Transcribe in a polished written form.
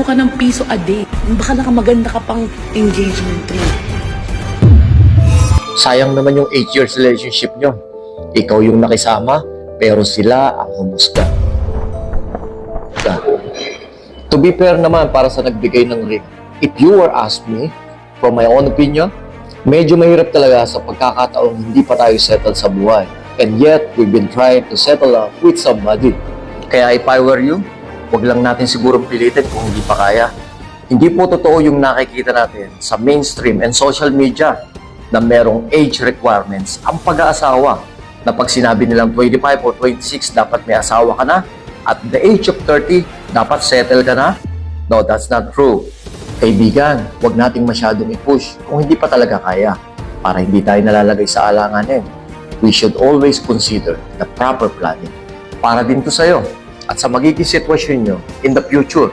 ka ng piso a day. Baka nakamaganda ka pang engagement ring. Sayang naman yung 8 years relationship nyo. Ikaw yung nakisama, pero sila ang humusga. To be fair naman para sa nagbigay ng ring, if you were asked me, from my own opinion, medyo mahirap talaga sa pagkakataong hindi pa tayo settled sa buhay. And yet, we've been trying to settle up with somebody. Kaya if I were you, wag lang natin sigurong pilitin kung hindi pa kaya. Hindi po totoo yung nakikita natin sa mainstream and social media na merong age requirements ang pag-aasawa, na pag sinabi nilang 25 or 26 dapat may asawa ka na, at the age of 30 dapat settle ka na. No, that's not true. Kaibigan, huwag nating masyadong i-push kung hindi pa talaga kaya para hindi tayo nalalagay sa alanganin. We should always consider the proper planning para din to sa'yo at sa magiging sitwasyon nyo in the future.